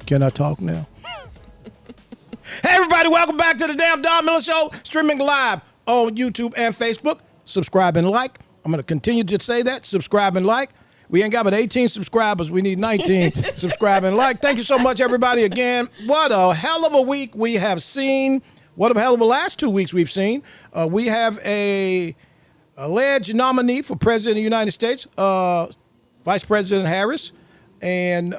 Can I talk now? Hey, everybody, welcome back to the damn Don Miller Show, streaming live on YouTube and Facebook. Subscribe and like. I'm going to continue to say that. Subscribe and like. We ain't got but 18 subscribers. We need 19. Subscribe and like. Thank you so much, everybody, again. What a hell of a week we have seen. What a hell of a last 2 weeks we've seen. We have a alleged nominee for President of the United States, Vice President Harris. And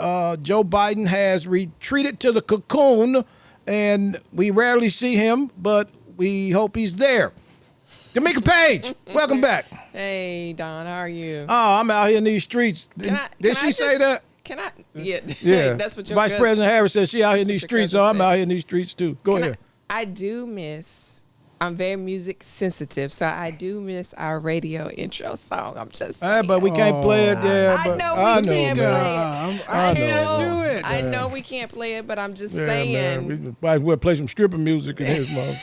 Joe Biden has retreated to the cocoon, and we rarely see him, but we hope he's there. Demica Page, welcome back. Hey, Don, how are you? Oh, I'm out here in these streets. Did she say that? Can I? Yeah. Yeah. That's what your Vice President Harris said she out here in these streets, so I'm out here in these streets too. Go ahead. I do miss. I'm very music sensitive, so I do miss our radio intro song. I'm just but we can't play it there. I know we can't play it. I know. do it. I know we can't play it, but I'm just saying. saying. We might as well play some stripper music in his mouth.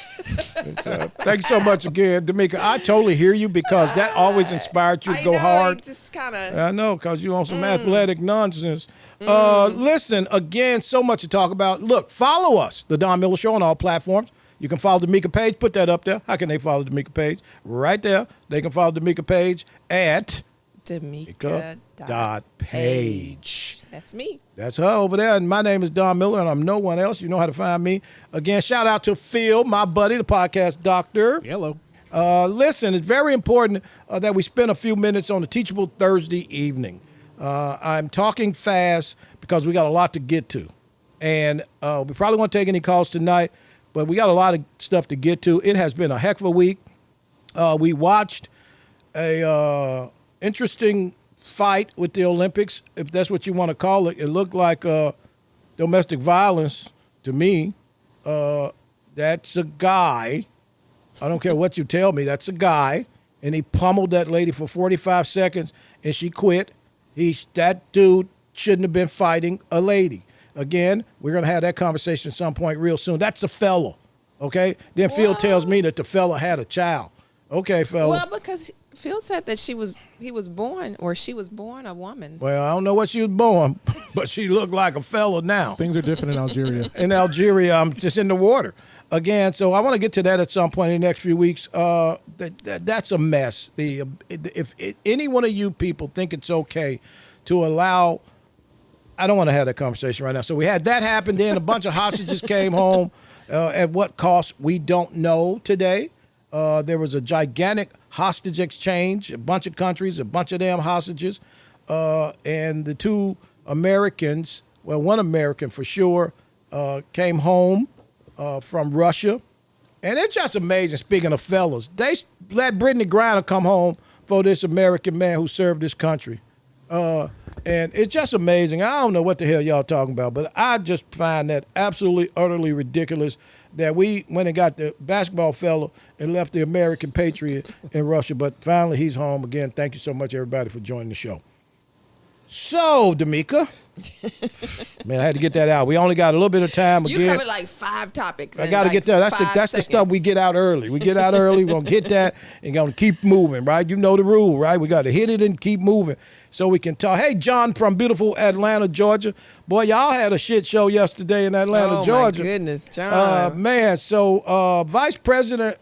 Thank you so much again, Demica. I totally hear you because that always inspired you to go hard. Just kind of. I know, because you're on some athletic nonsense. Listen, again, so much to talk about. Look, follow us, The Don Miller Show, on all platforms. You can follow Demica Page. Put that up there. How can they follow Demica Page? Right there. They can follow Demica Page at Demica.page. That's me. That's her over there. And my name is Don Miller, and I'm no one else. You know how to find me. Again, shout out to Phil, my buddy, the podcast doctor. Hello. Listen, it's very important that we spend a few minutes on a Teachable Thursday evening. I'm talking fast because we got a lot to get to. And we probably won't take any calls tonight. But we got a lot of stuff to get to. It has been a heck of a week. We watched a interesting fight with the Olympics, if that's what you want to call it. It looked like domestic violence to me. That's a guy. I don't care what you tell me. That's a guy. And he pummeled that lady for 45 seconds, and she quit. That dude shouldn't have been fighting a lady. Again, we're going to have that conversation at some point real soon. That's a fella, okay? Then Phil tells me that the fella had a child. Okay, fella. Well, because Phil said that she was born a woman. Well, I don't know what she was born, but she looked like a fella now. Things are different in Algeria. In Algeria, I'm just in the water. Again, so I want to get to that at some point in the next few weeks. That's a mess. If any one of you people think it's okay to allow... I don't want to have that conversation right now. So we had that happen. Then a bunch of hostages came home. At what cost, we don't know today. There was a gigantic hostage exchange, a bunch of countries, a bunch of damn hostages. And the two Americans, well, one American for sure, came home from Russia. And it's just amazing, speaking of fellas. They let Brittany Griner come home for this American man who served this country. And it's just amazing. I don't know what the hell y'all talking about, but I just find that absolutely, utterly ridiculous that we went and got the basketball fella and left the American patriot in Russia. But finally, he's home again. Thank you so much, everybody, for joining the show. So, Demica, man, I had to get that out. We only got a little bit of time again. You covered like 5 topics. I got to get that. That's the stuff we get out early. We get out early. We're going to get that and going to keep moving, right? You know the rule, right? We got to hit it and keep moving so we can talk. Hey, John from beautiful Atlanta, Georgia. Boy, y'all had a shit show yesterday in Atlanta, Georgia. Oh, my goodness, John. Man, so Vice President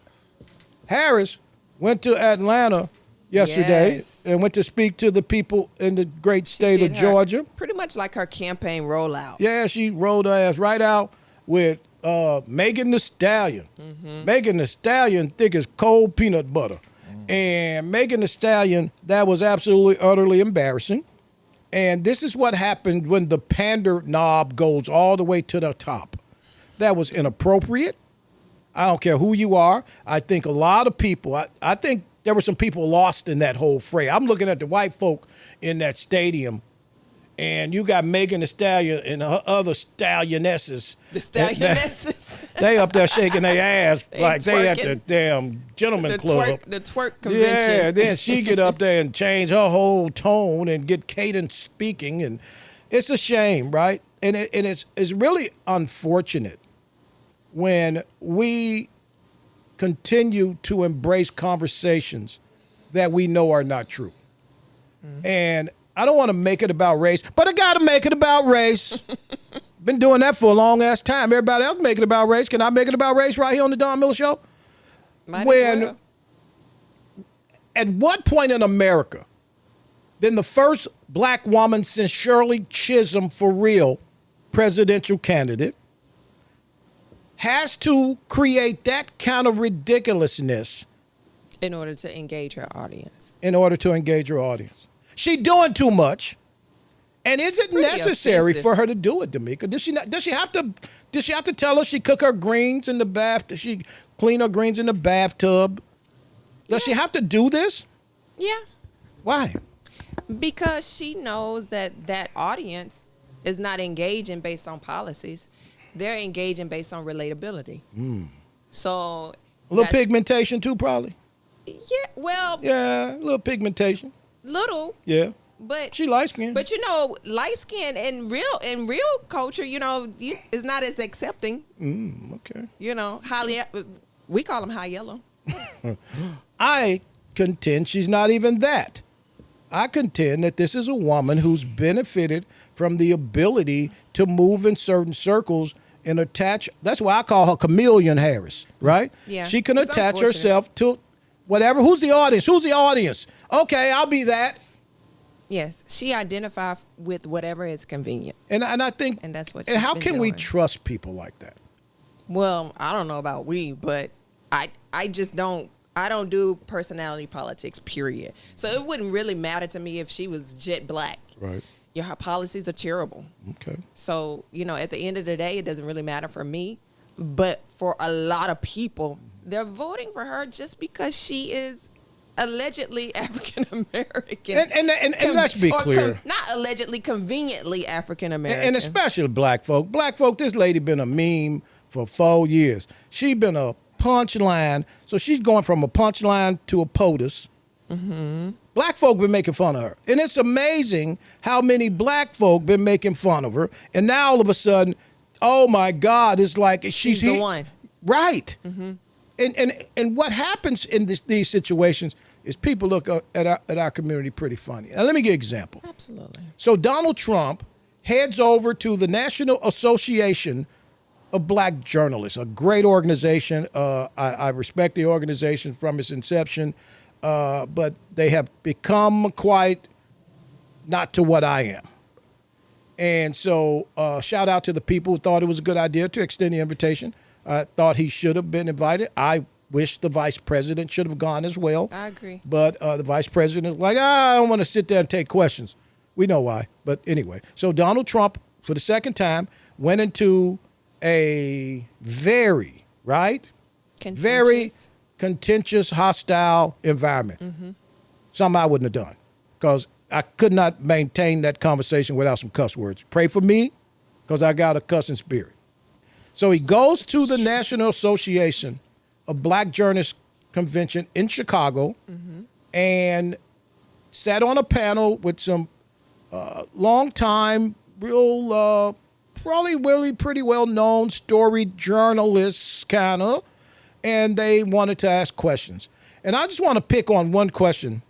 Harris went to Atlanta yesterday and went to speak to the people in the great state of Georgia. Pretty much like her campaign rollout. Yeah, she rolled her ass right out with Megan Thee Stallion. Mm-hmm. Megan Thee Stallion thick as cold peanut butter. And Megan Thee Stallion, that was absolutely, utterly embarrassing. And this is what happened when the pander knob goes all the way to the top. That was inappropriate. I don't care who you are. I think a lot of people, I think there were some people lost in that whole fray. I'm looking at the white folk in that stadium, and you got Megan Thee Stallion and her other stallionesses. The stallionesses. They up there shaking their ass like they at twerking. the damn gentleman club. The twerk convention. Yeah, then she get up there and change her whole tone and get cadence speaking, and it's a shame, right? And it's really unfortunate when we continue to embrace conversations that we know are not true. Mm-hmm. And I don't want to make it about race, but I got to make it about race Been doing that for a long ass time. Everybody else make it about race. Can I make it about race right here on the Don Miller Show? Might as well. At what point in America, then the first black woman since Shirley Chisholm for real presidential candidate has to create that kind of ridiculousness In order to engage her audience. She doing too much. And is it Pretty necessary offensive. for her to do it, Demica? Does she have to tell us she cook her greens in the bath? Does she clean her greens in the bathtub? Does she have to do this? Yeah. Why? Because she knows that audience is not engaging based on policies. They're engaging based on relatability. So A little pigmentation too, probably. Yeah, well, Yeah, a little pigmentation. little, Yeah. but She light skinned. But light skin in real culture, is not as accepting. Okay. Highly, we call them high yellow. I contend she's not even that. I contend that this is a woman who's benefited from the ability to move in certain circles and attach. That's why I call her Chameleon Harris, right? Yeah. She can It's attach unfortunate. herself to whatever. Who's the audience? Okay, I'll be that. Yes, she identifies with whatever is convenient. And I think. And that's what And she's how been can we doing. trust people like that? Well, I don't know about but I just don't. I don't do personality politics, period. So it wouldn't really matter to me if she was jet black. Right. Her policies are terrible. Okay. So, at the end of the day, it doesn't really matter for me. But for a lot of people, they're voting for her just because she is allegedly African American. And let's be clear. Not allegedly, conveniently African American. And especially black folk. Black folk, this lady been a meme for 4 years. She been a punchline. So she's going from a punchline to a POTUS. Black folk been making fun of her. And it's amazing how many black folk been making fun of her. And now all of a sudden, oh my God, it's like she's the one. Right. And what happens in these situations is people look at our community pretty funny. Now, let me give you an example. Absolutely. So Donald Trump heads over to the National Association of Black Journalists, a great organization. I respect the organization from its inception, but they have become quite not to what I am. And so shout out to the people who thought it was a good idea to extend the invitation. I thought he should have been invited. I wish the vice president should have gone as well. I agree. But the vice president was like, I don't want to sit there and take questions. We know why. But anyway, so Donald Trump, for the second time, went into a very contentious, hostile environment. Something I wouldn't have done because I could not maintain that conversation without some cuss words. Pray for me because I got a cussing spirit. So he goes to the National Association of Black Journalists Convention in Chicago and sat on a panel with some long-time, probably really pretty well-known storied journalists, kind of, and they wanted to ask questions. And I just want to pick on one question,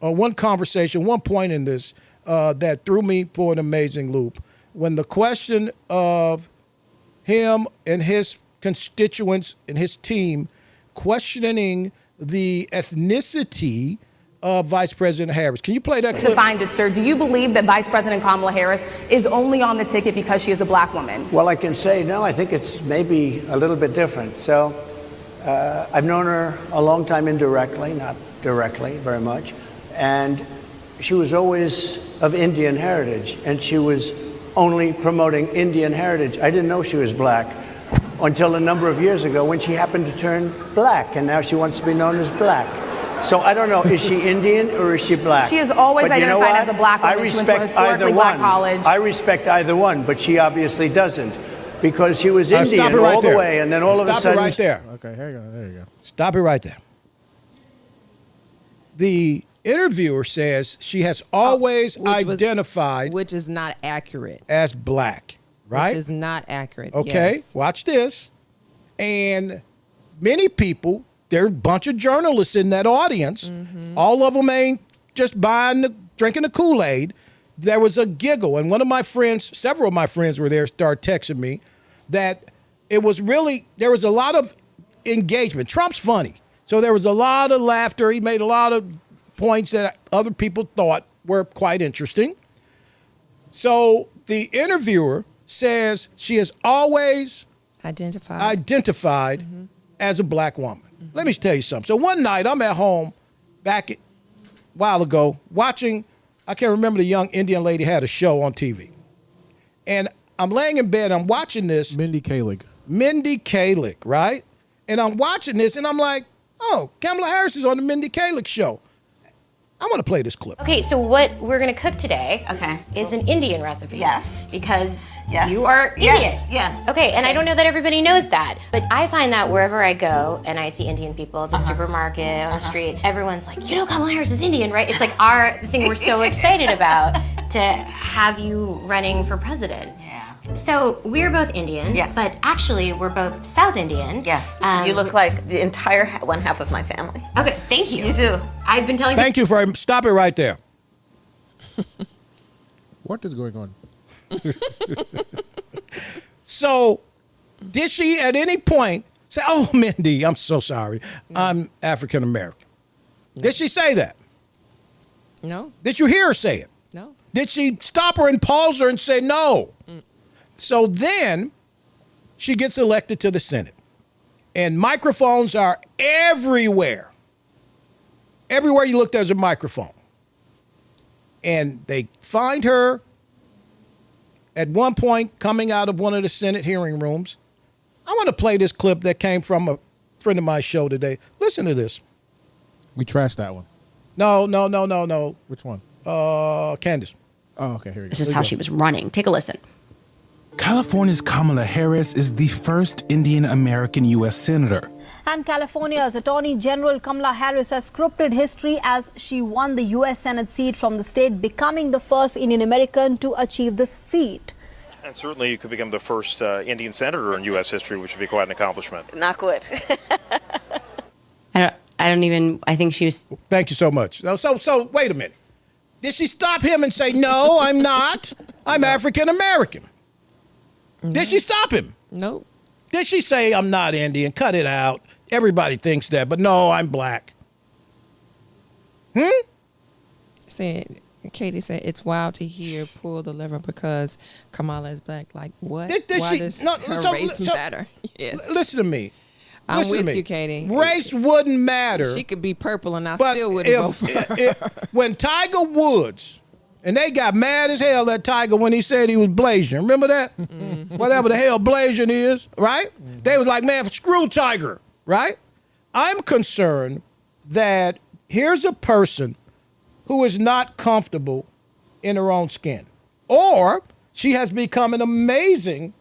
or one conversation, one point in this that threw me for an amazing loop. When the question of him and his constituents and his team questioning the ethnicity of Vice President Harris. Can you play that clip? Defined it, sir. Do you believe that Vice President Kamala Harris is only on the ticket because she is a black woman? Well, I can say no. I think it's maybe a little bit different. So I've known her a long time indirectly, not directly very much. And she was always of Indian heritage, and she was only promoting Indian heritage. I didn't know she was black until a number of years ago when she happened to turn black, and now she wants to be known as black. So I don't know, is she Indian or is she black? She is always But you know identified what? as a black woman. I She went to a respect historically either black one. college. I respect either one, but she obviously doesn't, because she was Stop it Indian right all there. the way, and then all of a Stop sudden... it right there. Okay, here you go. There you go. Stop it right there. The interviewer says she has always identified which is not accurate. as black, right? Which is not accurate. Okay, Yes. watch this. And many people, there are a bunch of journalists in that audience. All of them ain't just drinking the Kool-Aid. there was a giggle. And one of my friends, several of my friends were there, started texting me that it was really, there was a lot of engagement. Trump's funny. So there was a lot of laughter. He made a lot of points that other people thought were quite interesting. So the interviewer says she has always identified as a black woman. Let me tell you something. So one night I'm at home back a while ago watching, I can't remember, the young Indian lady had a show on TV. And I'm laying in bed, I'm watching this. Mindy Kaling, right? And I'm watching this and I'm like, oh, Kamala Harris is on the Mindy Kaling show. I want to play this clip. Okay, so what we're gonna cook today Okay. is an Indian recipe. Yes. Because Yes. you are Indian. Yes. Okay, and I don't know that everybody knows that, but I find that wherever I go and I see Indian people at the supermarket, on the street, everyone's like, you know Kamala Harris is Indian, right? It's like the thing we're so excited about to have you running for president. So we're both Indian, Yes. but actually we're both South Indian. Yes. You look like the entire one half of my family. Okay, thank you. You do. I've been telling Thank you for, stop it right there. What is going on? So did she at any point say, oh, Mindy, I'm so sorry, I'm African American? Did she say that? No, Did you hear her say it? no. Did she stop her and pause her and say no? So then she gets elected to the Senate. And microphones are everywhere. Everywhere you look, there's a microphone. And they find her at one point coming out of one of the Senate hearing rooms. I want to play this clip that came from a friend of my show today. Listen to this. We trashed that one. No. Which one? Candace. Oh, okay, here we go. This is how she was running. Take a listen. California's Kamala Harris is the first Indian American U.S. Senator. And California's Attorney General Kamala Harris has scripted history as she won the U.S. Senate seat from the state, becoming the first Indian American to achieve this feat. And certainly you could become the first Indian senator in U.S. history, which would be quite an accomplishment. Not good. I think she was. Thank you so much. So wait a minute. Did she stop him and say, no, I'm not. I'm African American? Did she stop him? No. Did she say, I'm not Indian? Cut it out. Everybody thinks that, but no, I'm black. Katie said it's wild to hear pull the lever because Kamala is black. Like what? Did Why she- does no, her so- race so- matter? Yes. Listen to me. I'm Listen to with me. you, Katie. Race wouldn't matter. She could be purple and I but still wouldn't vote for her. When Tiger Woods, and they got mad as hell at Tiger when he said he was Blasian. Remember that? Whatever the hell Blasian is, right? They was like, man, screw Tiger, right? I'm concerned that here's a person who is not comfortable in her own skin. Or she has become an amazing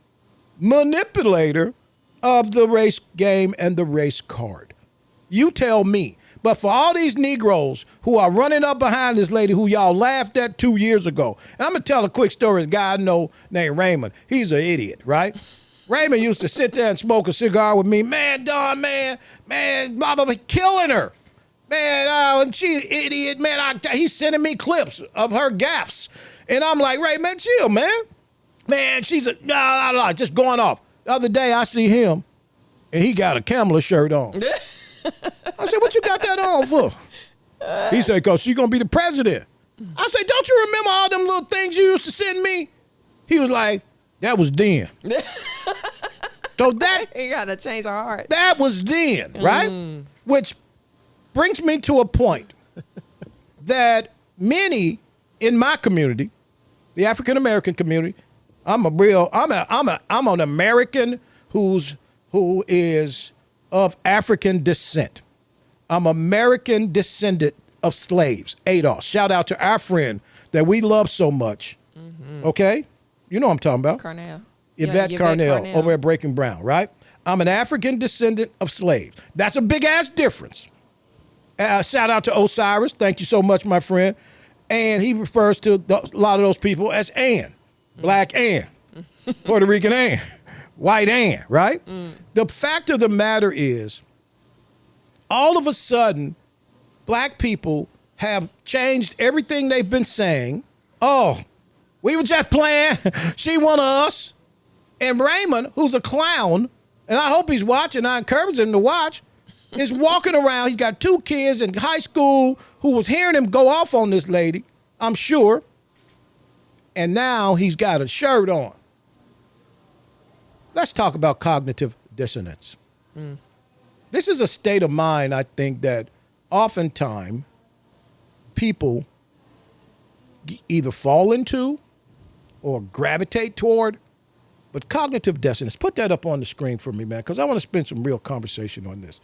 manipulator of the race game and the race card. You tell me. But for all these Negroes who are running up behind this lady who y'all laughed at 2 years ago, and I'm going to tell a quick story. A guy I know named Raymond, he's an idiot, right? Raymond used to sit there and smoke a cigar with me. Man, Don, man, blah, blah, blah, killing her. Man, she idiot, man. He's sending me clips of her gaffes. And I'm like, Ray, man, chill, man. Man, she's just going off. The other day, I see him, and he got a Kamala shirt on. I said, what you got that on for? He said, because she's going to be the president. I said, don't you remember all them little things you used to send me? He was like, that was then. So that... You got to change her heart. That was then, right? Which brings me to a point that many in my community, the African American community, I'm an American who is of African descent. I'm American descendant of slaves, Adolf. Shout out to our friend that we love so much. Okay? You know what I'm talking about. Carnell. Yvette Yeah, Carnell over at Breaking Brown, right? I'm an African descendant of slaves. That's a big-ass difference. Shout out to Osiris. Thank you so much, my friend. And he refers to a lot of those people as Ann. Black Ann. Puerto Rican Ann. White Ann, right? The fact of the matter is, all of a sudden, black people have changed everything they've been saying Oh, we were just playing. She one of us. And Raymond, who's a clown, and I hope he's watching, I encourage him to watch, is walking around. He's got 2 kids in high school who was hearing him go off on this lady, I'm sure. And now he's got a shirt on. Let's talk about cognitive dissonance. This is a state of mind, I think, that oftentimes people either fall into or gravitate toward. But cognitive dissonance, put that up on the screen for me, man, because I want to spend some real conversation on this.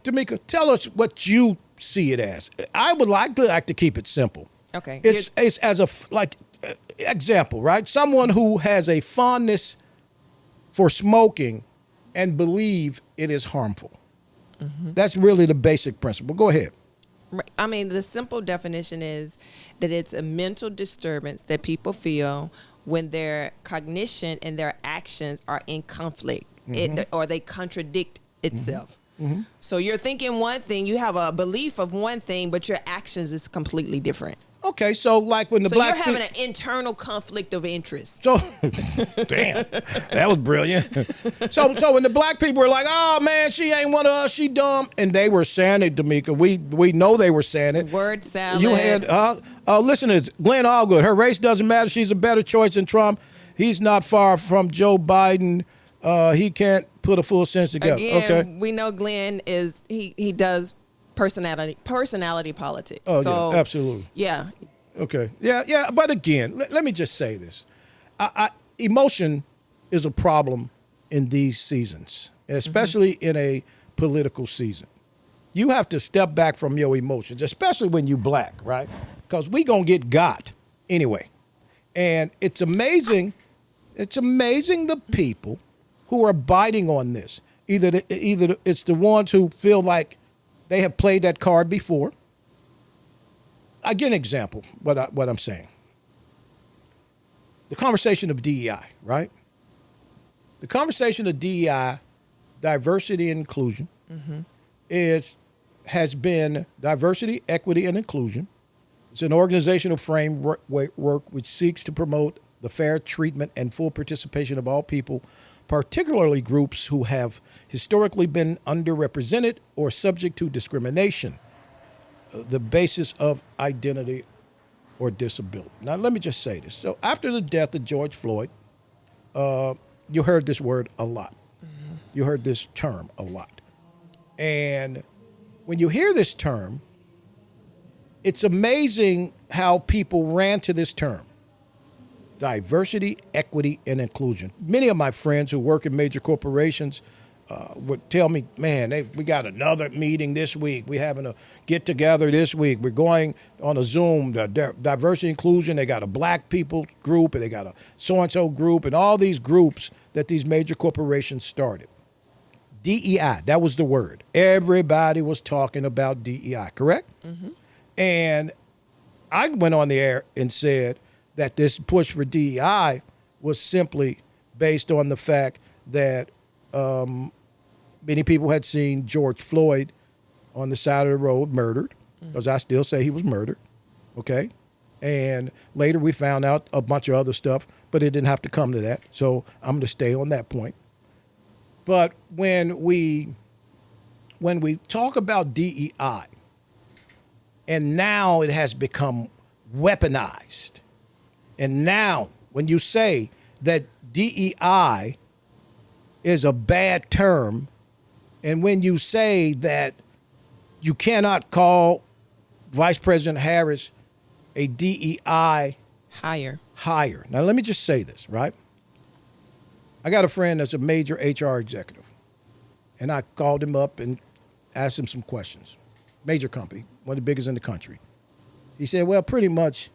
Demica, tell us what you see it as. I would like to keep it simple. Okay. It's as a, example, right? Someone who has a fondness for smoking and believe it is harmful. That's really the basic principle. Go ahead. I mean, the simple definition is that it's a mental disturbance that people feel when their cognition and their actions are in conflict or they contradict itself. So you're thinking one thing, you have a belief of one thing, but your actions is completely different. Okay, so like when the black you're having an internal conflict of interest. So, damn, that was brilliant. So when the black people were like, "Oh man, she ain't one of us, she dumb," and they were saying it, Demica. We know they were saying it. Word salad. You had listen to this. Glenn Allgood. Her race doesn't matter. She's a better choice than Trump. He's not far from Joe Biden. He can't put a full sentence together. Again, okay. we know Glenn is he does personality politics. Oh, so, yeah, absolutely. Yeah. Okay. Yeah. But again, let me just say this. Emotion is a problem in these seasons, especially in a political season. You have to step back from your emotions, especially when you black, right? Because we going to get got anyway. And it's amazing the people who are biting on this. Either it's the ones who feel like they have played that card before. I give an example, what I'm saying. The conversation of DEI, right? The conversation of DEI, diversity and inclusion, has been diversity, equity, and inclusion. It's an organizational framework which seeks to promote the fair treatment and full participation of all people, particularly groups who have historically been underrepresented or subject to discrimination, the basis of identity or disability. Now, let me just say this. So after the death of George Floyd, you heard this word a lot. You heard this term a lot. And when you hear this term, it's amazing how people ran to this term. Diversity, equity, and inclusion. Many of my friends who work in major corporations would tell me, man, we got another meeting this week. We're having a get-together this week. We're going on a Zoom, diversity, inclusion. They got a black people group, and they got a so-and-so group, and all these groups that these major corporations started. DEI, that was the word. Everybody was talking about DEI, correct? And I went on the air and said that this push for DEI was simply based on the fact that many people had seen George Floyd on the side of the road murdered, because I still say he was murdered, okay? And later we found out a bunch of other stuff, but it didn't have to come to that, so I'm going to stay on that point. But when we talk about DEI, and now it has become weaponized, and now when you say that DEI is a bad term, and when you say that you cannot call Vice President Harris a DEI hire. Now, let me just say this, right? I got a friend that's a major HR executive, and I called him up and asked him some questions. Major company, one of the biggest in the country. He said, well, pretty much,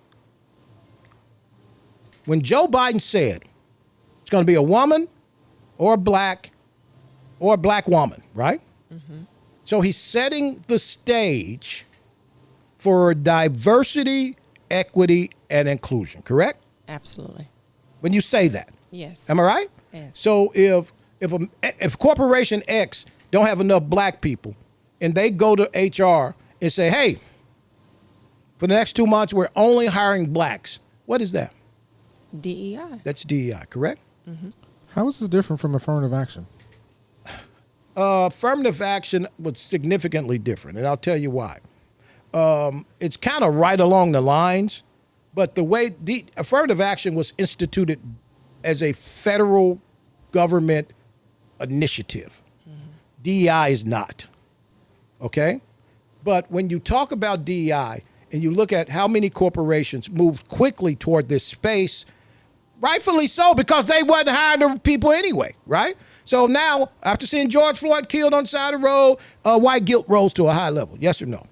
when Joe Biden said it's going to be a woman or a black woman, right? So he's setting the stage for diversity, equity, and inclusion, correct? Absolutely. When you say that. Yes. Am I right? Yes. So if Corporation X don't have enough black people and they go to HR and say, hey, For the next 2 months, we're only hiring blacks. What is that? DEI. That's DEI, correct? How is this different from affirmative action? Affirmative action was significantly different, and I'll tell you why. It's kind of right along the lines, but the way affirmative action was instituted as a federal government initiative. DEI is not, okay? But when you talk about DEI and you look at how many corporations moved quickly toward this space, rightfully so, because they wasn't hiring the people anyway, right? So now, after seeing George Floyd killed on the side of the road, white guilt rose to a high level. Yes or no?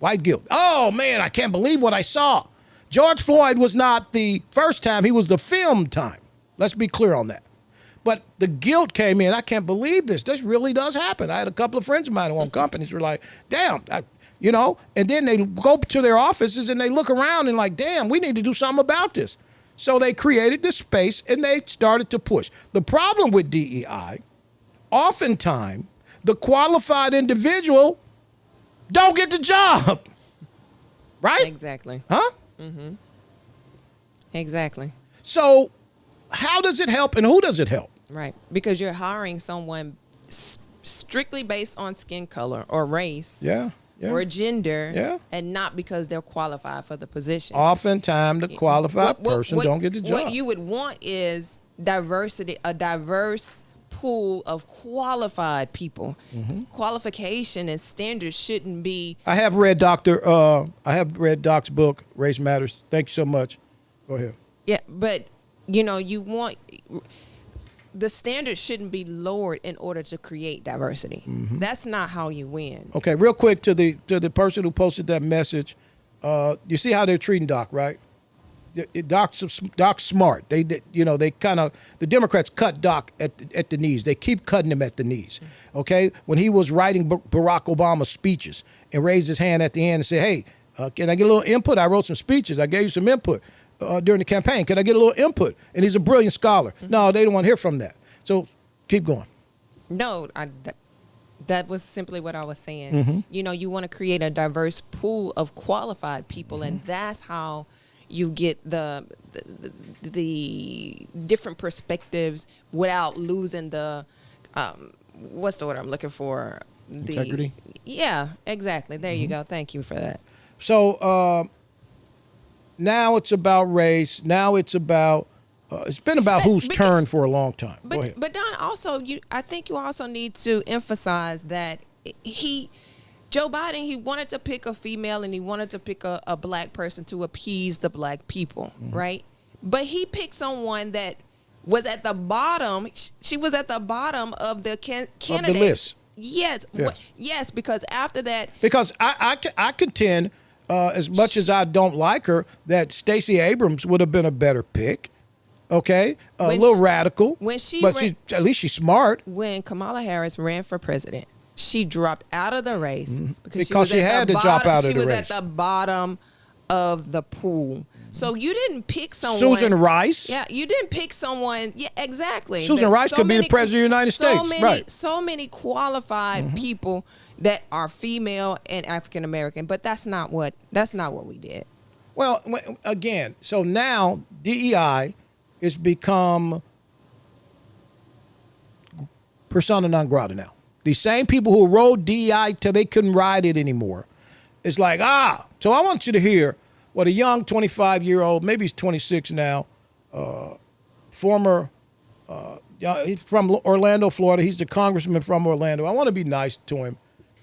White guilt. Oh, man, I can't believe what I saw. George Floyd was not the first time. He was the film time. Let's be clear on that. But the guilt came in. I can't believe this. This really does happen. I had a couple of friends of mine who own companies who were like, damn, and then they go to their offices and they look around and like, damn, we need to do something about this. So they created this space and they started to push. The problem with DEI, oftentimes, the qualified individual don't get the job. Right? Exactly. Huh? Mm-hmm. Exactly. So how does it help and who does it help? Right. Because you're hiring someone strictly based on skin color or race. Yeah. Or gender, and not because they're qualified for the position. Oftentimes, the qualified person don't get the job. What you would want is diversity, a diverse pool of qualified people. Qualification and standards shouldn't be. I have read Doc's book, Race Matters. Thank you so much. Go ahead. Yeah, but you want. The standards shouldn't be lowered in order to create diversity. That's not how you win. Okay, real quick to the person who posted that message. You see how they're treating Doc, right? Doc's smart. They kind of, the Democrats cut Doc at the knees. They keep cutting him at the knees. Okay, when he was writing Barack Obama's speeches and raised his hand at the end and said, "Hey, can I get a little input? I wrote some speeches. I gave you some input during the campaign. Can I get a little input?" And he's a brilliant scholar. No, they don't want to hear from that. So keep going. No, that was simply what I was saying. You want to create a diverse pool of qualified people, and that's how you get the different perspectives without losing the what's the word I'm looking for? Integrity? Yeah, exactly. There you go. Thank you for that. So now it's about race. Now it's about it's been about whose turn for a long time. Go ahead. But Don, also, I think you also need to emphasize that Joe Biden, he wanted to pick a female and he wanted to pick a black person to appease the black people, right? But he picked someone that was at the bottom. She was at the bottom of the candidate of the list. Yes. Yes, because after that. Because I contend, as much as I don't like her, that Stacey Abrams would have been a better pick. Okay, a little radical, but at least she's smart. When Kamala Harris ran for president, she dropped out of the race because she had to drop out of the race. She was at the bottom of the pool. So you didn't pick someone. Susan Rice? Yeah, you didn't pick someone. Yeah, exactly. Susan Rice could be the president of the United States. Right. So many qualified people that are female and African American, but that's not what we did. Well, again, so now DEI has become persona non grata now. The same people who rode DEI till they couldn't ride it anymore. It's like, so I want you to hear what a young 25-year-old, maybe he's 26 now, former, he's from Orlando, Florida. He's the congressman from Orlando. I want to be nice to him,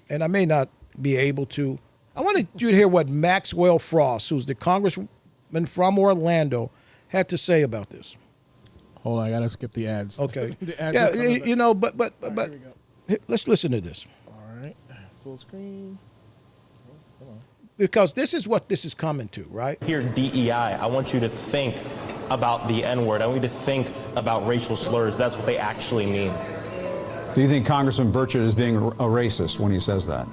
and I may not be able to. I wanted you to hear what Maxwell Frost, who's the congressman from Orlando, had to say about this. Hold on, I gotta skip the ads. Okay. The ads but let's listen to this. All right, full screen. Because this is what this is coming to, right? Here, DEI, I want you to think about the N-word. I want you to think about racial slurs. That's what they actually mean. Do you think Congressman Burchett is being a racist when he says that?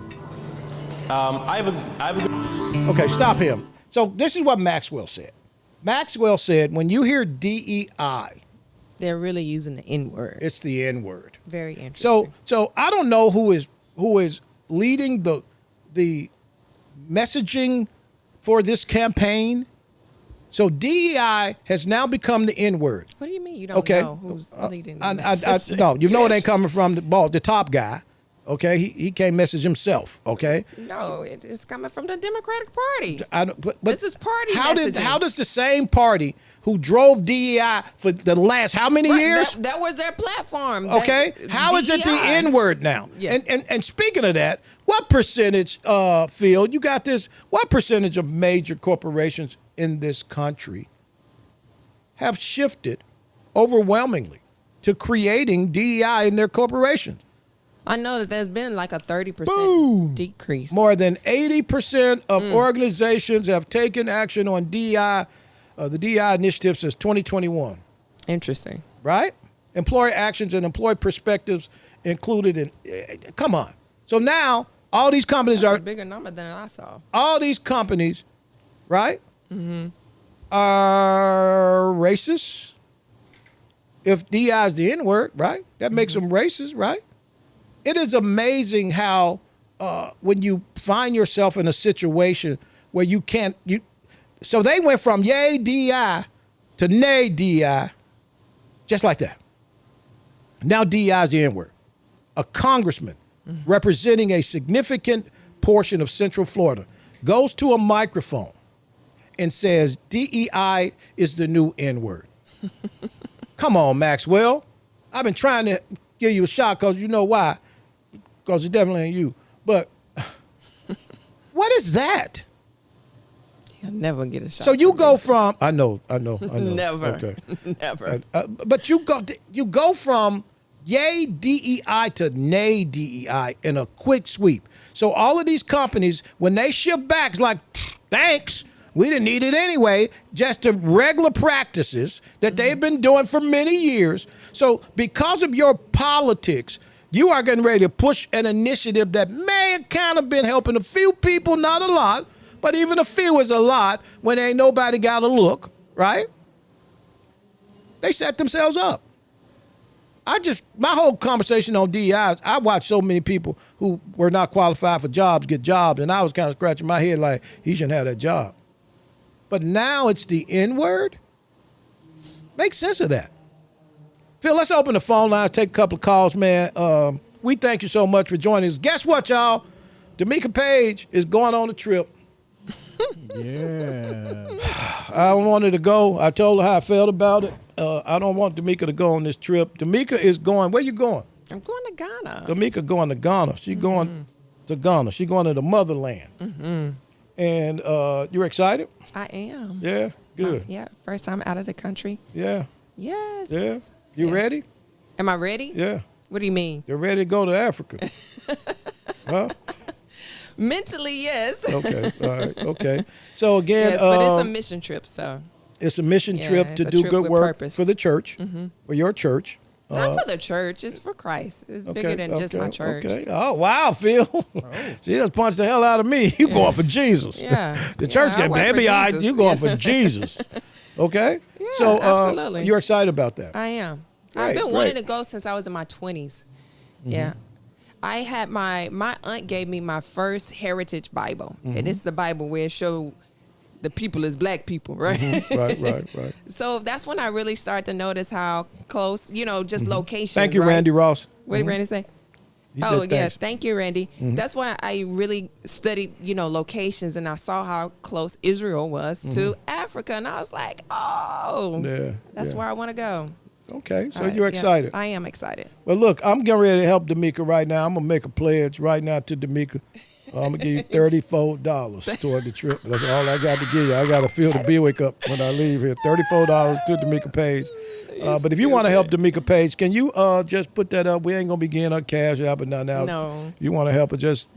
Okay, stop him. So this is what Maxwell said. Maxwell said, when you hear DEI, they're really using the N-word. It's the N-word. Very interesting. So I don't know who is leading the messaging for this campaign? So DEI has now become the N-word. What do you mean you don't know who's leading the message? No, you know it ain't coming from the top guy. Okay, he can't message himself. Okay. No, it's coming from the Democratic Party. But this is party how messaging. does the same party who drove DEI for the last how many years? That was their platform. Okay, how is it the N-word now? Yeah. And speaking of that, what percentage, Phil, you got this? What percentage of major corporations in this country have shifted overwhelmingly to creating DEI in their corporations? I know that there's been like a 30% decrease. More than 80% of organizations have taken action on DEI, the DEI initiative since 2021. Interesting. Right? Employee actions and employee perspectives included in, come on. So now all these companies That's are a bigger number than I saw. All these companies, right, are racist. If DEI is the N-word, right, that makes them racist, right? It is amazing how when you find yourself in a situation where you can't, so they went from yay DEI to nay DEI, just like that. Now DEI is the N-word. A congressman representing a significant portion of Central Florida goes to a microphone and says DEI is the new N-word. Come on, Maxwell. I've been trying to give you a shot because you know why. Because it definitely ain't you. But what is that? You'll never get a shot. So you go from I know. Never. Okay. Never. But you go from yay DEI to nay DEI in a quick sweep. So all of these companies, when they ship back, it's like, thanks. We didn't need it anyway, just the regular practices that they've been doing for many years. So because of your politics, you are getting ready to push an initiative that may have kind of been helping a few people, not a lot, but even a few is a lot when ain't nobody got a look, right? They set themselves up. My whole conversation on DEI, I watched so many people who were not qualified for jobs get jobs, and I was kind of scratching my head like, he shouldn't have that job. But now it's the N-word? Make sense of that. Phil, let's open the phone line, take a couple of calls, man. We thank you so much for joining us. Guess what, y'all? Demica Page is going on a trip. Yeah. I wanted to go. I told her how I felt about it. I don't want Demica to go on this trip. Demica is going. Where you going? I'm going to Ghana. Demica going to Ghana. She's going to Ghana. She's going to the motherland. And you're excited? I am. Yeah, good. Yeah, first time out of the country. Yeah. Yes. Yeah. You ready? Am I ready? Yeah. What do you mean? You're ready to go to Africa? Huh? Mentally, yes. Okay. All right. Okay. So again, yes, but it's a mission trip, so. It's a mission trip to do good work for the church, for your church. Not for the church. It's for Christ. It's bigger than just my church. Okay. Oh, wow, Phil. She just punched the hell out of me. You going for Jesus. Yeah. The church can maybe you going for Jesus. Okay? Yeah, so absolutely. You're excited about that. I am. Right, I've been wanting to go since I was in my 20s. Yeah. I had my aunt gave me my first heritage Bible. And it's the Bible where it showed the people is black people, right? Right. So that's when I really started to notice how close, just locations. Thank you, right? Randy Ross. What did Randy say? Thank you, Randy. That's when I really studied, locations, and I saw how close Israel was to Africa, and I was like, that's where I want to go. Okay, so you're excited. I am excited. Well, look, I'm getting ready to help Demica right now. I'm going to make a pledge right now to Demica. I'm going to give you $34 toward the trip. That's all I got to give you. I got to fill the Buick up when I leave here. $34 to Demica Page. But if you want to help Demica Page, can you just put that up? We ain't going to be getting her cash out, but not now. No. You want to help her, just,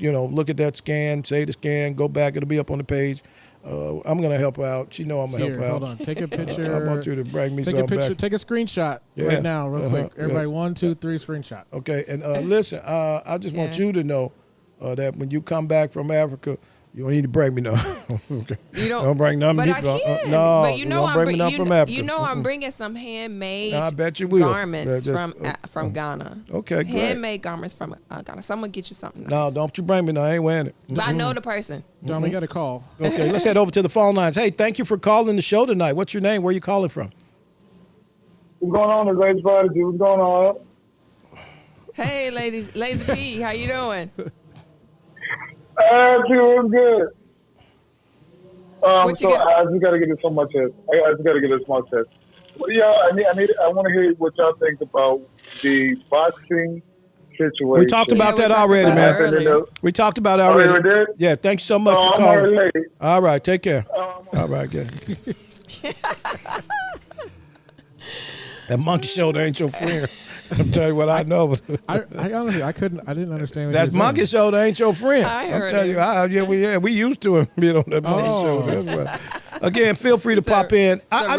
look at that scan, say the scan, go back. It'll be up on the page. I'm going to help her out. She know I'm going to help her out. Hold on. Take a picture. I want you to bring me Take something a picture. back. Take a screenshot right now, real quick. Everybody, 1, 2, 3, screenshot. Okay, and listen, I just want you to know that when you come back from Africa, You don't need to bring me no. Okay. You don't bring none. But I people. can. No, but you know don't bring me none from Africa. You know I'm bringing some handmade I bet you will. garments from Ghana. Okay, great. Handmade garments from Ghana. Someone get you something nice. No, don't you bring me no. I ain't wearing it. But I know the person. Don, we got a call. Okay, let's head over to the phone lines. Hey, thank you for calling the show tonight. What's your name? Where are you calling from? What's going on, the Lazy Prodigy? What's going on? Hey, Lazy P, how you doing? Doing good. What you got? I just gotta get this on my chest. I just gotta get this on my chest. Well, yeah, I want to hear what y'all think about the boxing situation. We talked about that already, man. We talked about it already. Oh, you did? Yeah, thanks so much for I'm calling. already late. All right, take care. All right, good. That monkey shoulder ain't your friend. I'm telling you what I know. I honestly, I didn't understand what that monkey shoulder ain't your friend. I heard I'm telling you, we used to him being on that monkey shoulder. That's right. Again, feel free to pop in. I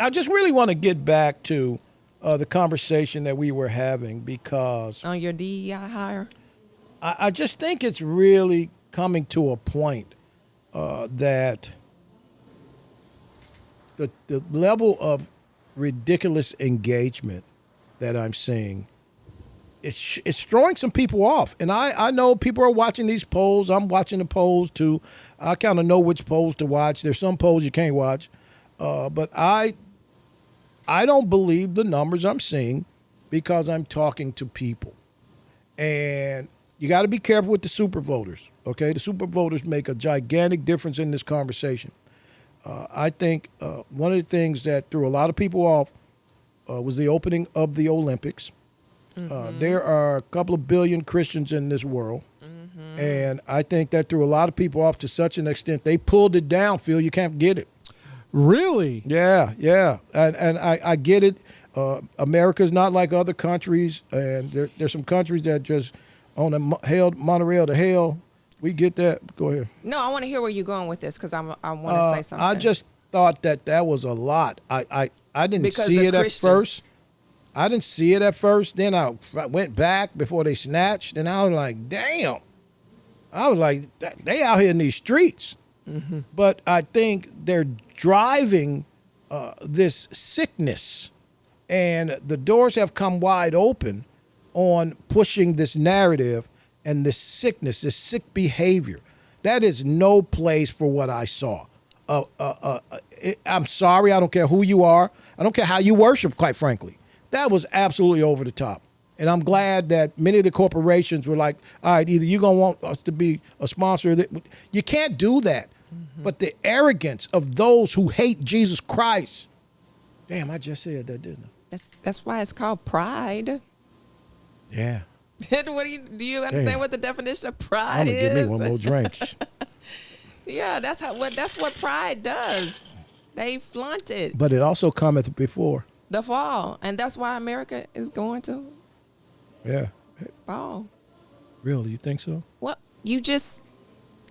just really want to get back to the conversation that we were having because on your DEI hire. I just think it's really coming to a point that the level of ridiculous engagement that I'm seeing, it's throwing some people off. And I know people are watching these polls. I'm watching the polls too. I kind of know which polls to watch. There's some polls you can't watch. But I don't believe the numbers I'm seeing because I'm talking to people. And you got to be careful with the super voters, okay? The super voters make a gigantic difference in this conversation. I think one of the things that threw a lot of people off was the opening of the Olympics. There are a couple of billion Christians in this world. And I think that threw a lot of people off to such an extent. They pulled it down, Phil. You can't get it. Really? Yeah. And I get it. America's not like other countries. And there's some countries that just on the monorail to hell. We get that. Go ahead. No, I want to hear where you're going with this because I want to say something. I just thought that was a lot. I didn't Because see the it at Christians- first. I didn't see it at first. Then I went back before they snatched, and I was like, damn. I was like, they out here in these streets. But I think they're driving this sickness, and the doors have come wide open on pushing this narrative and this sickness, this sick behavior. That is no place for what I saw. I'm sorry. I don't care who you are. I don't care how you worship, quite frankly. That was absolutely over the top. And I'm glad that many of the corporations were like, all right, either you're going to want us to be a sponsor. You can't do that. But the arrogance of those who hate Jesus Christ. Damn, I just said that, didn't I? That's why it's called pride. Yeah. Do you understand what the definition of pride I'm going to is? give me one more drink. Yeah, that's what pride does. They flaunt it. But it also cometh before. The fall. And that's why America is going to fall. Really? You think so? Well, you just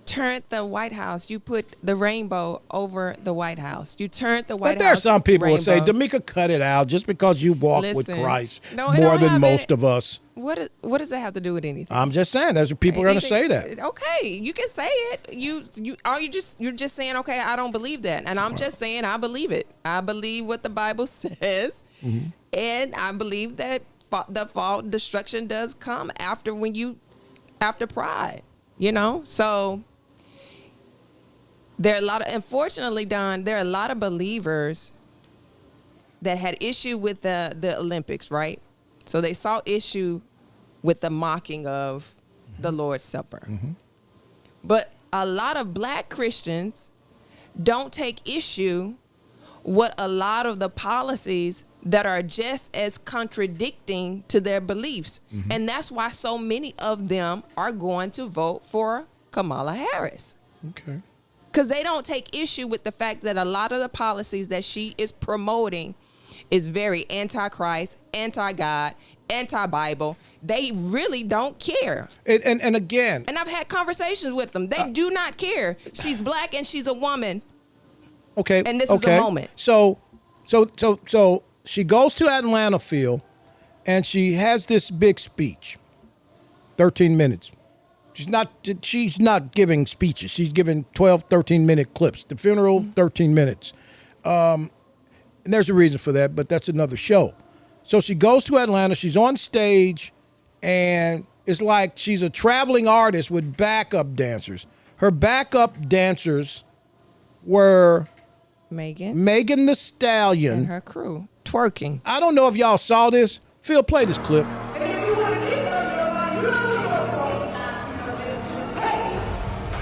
turned the White House. You put the rainbow over the White House. You turned the White House. But there are some people who say, rainbow. Demica, cut it out just because you walk with Listen, Christ no, it more don't than have most any- of us. What does that have to do with anything? I'm just saying, there's people are going to say that. Okay, you can say it. You're just saying, okay, I don't believe that, and I'm just saying I believe it. I believe what the Bible says, and I believe that the fall destruction does come after pride. You know, so there are a lot of, unfortunately, Don, there are a lot of believers that had issue with the Olympics, right? So they saw issue with the mocking of the Lord's Supper. But a lot of black Christians don't take issue with a lot of the policies that are just as contradicting to their beliefs. And that's why so many of them are going to vote for Kamala Harris. Okay. Because they don't take issue with the fact that a lot of the policies that she is promoting is very anti-Christ, anti-God, anti-Bible. They really don't care. And again. And I've had conversations with them. They do not care. She's black and she's a woman. Okay. And this is a moment. So she goes to Atlanta, Phil, and she has this big speech. 13 minutes. She's not giving speeches. She's giving 12, 13-minute clips. The funeral, 13 minutes. And there's a reason for that, but that's another show. So she goes to Atlanta. She's on stage, and it's like she's a traveling artist with backup dancers. Her backup dancers were Megan the Stallion and her crew twerking. I don't know if y'all saw this. Phil, play this clip.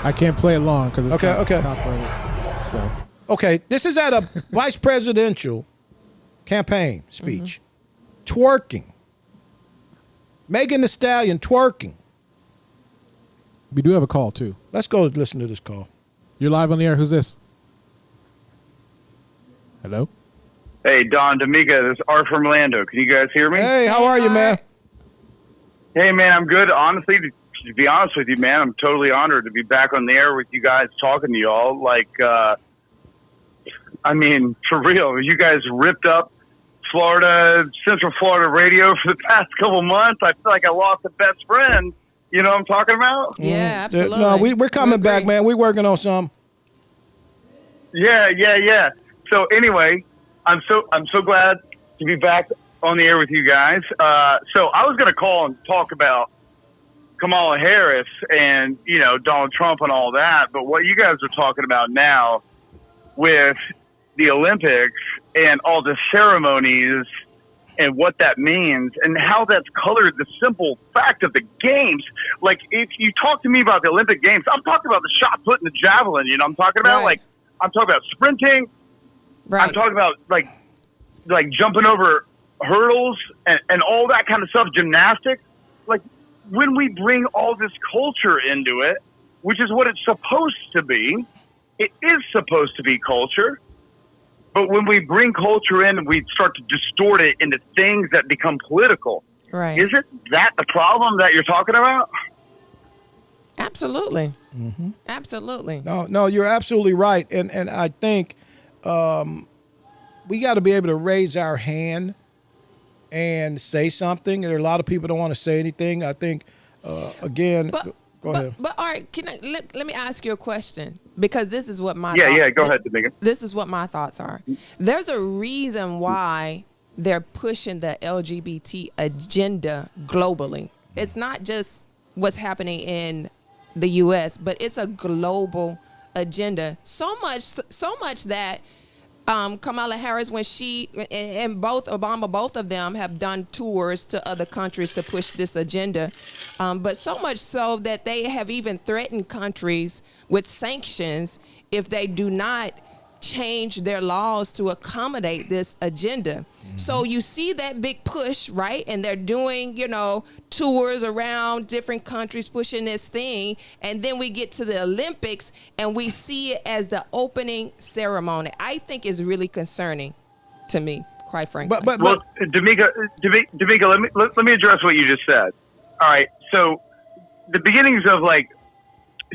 I can't play it long because it's okay. copyrighted. So. Okay, this is at a vice presidential campaign speech. Twerking. Megan the Stallion twerking. We do have a call, too. Let's go listen to this call. You're live on the air. Who's this? Hello? Hey, Don, Demica, this is Art from Orlando. Can you guys hear me? Hey, how are you, man? Hey, man, I'm good. Honestly, to be honest with you, man, I'm totally honored to be back on the air with you guys talking to y'all. Like, I mean, for real, you guys ripped up Central Florida radio for the past couple months. I feel like I lost a best friend. You know what I'm talking about? Yeah, absolutely. No, we're coming back, man. We're working on some. Yeah. So anyway, I'm so glad to be back on the air with you guys. So I was going to call and talk about Kamala Harris and, you know, Donald Trump and all that. But what you guys are talking about now with the Olympics and all the ceremonies and what that means and how that's colored the simple fact of the games. Like, if you talk to me about the Olympic Games, I'm talking about the shot put and the javelin, you know, I'm talking about I'm talking about sprinting. I'm talking about like jumping over hurdles and all that kind of stuff, gymnastics. Like, when we bring all this culture into it, which is what it's supposed to be, it is supposed to be culture. But when we bring culture in, we start to distort it into things that become political. Right. Isn't that the problem that you're talking about? Absolutely. Absolutely. No, you're absolutely right. And I think we got to be able to raise our hand and say something. There are a lot of people don't want to say anything. I think, again, go ahead. But all right, let me ask you a question, because this is what my go ahead, Demica. This is what my thoughts are. There's a reason why they're pushing the LGBT agenda globally. It's not just what's happening in the U.S., but it's a global agenda. So much that Kamala Harris, when she and Obama, both of them have done tours to other countries to push this agenda, but so much so that they have even threatened countries with sanctions if they do not change their laws to accommodate this agenda. So you see that big push, right? And they're doing, tours around different countries pushing this thing. And then we get to the Olympics and we see it as the opening ceremony. I think is really concerning to me, quite frankly. But Demica, let me address what you just said. All right. So the beginnings of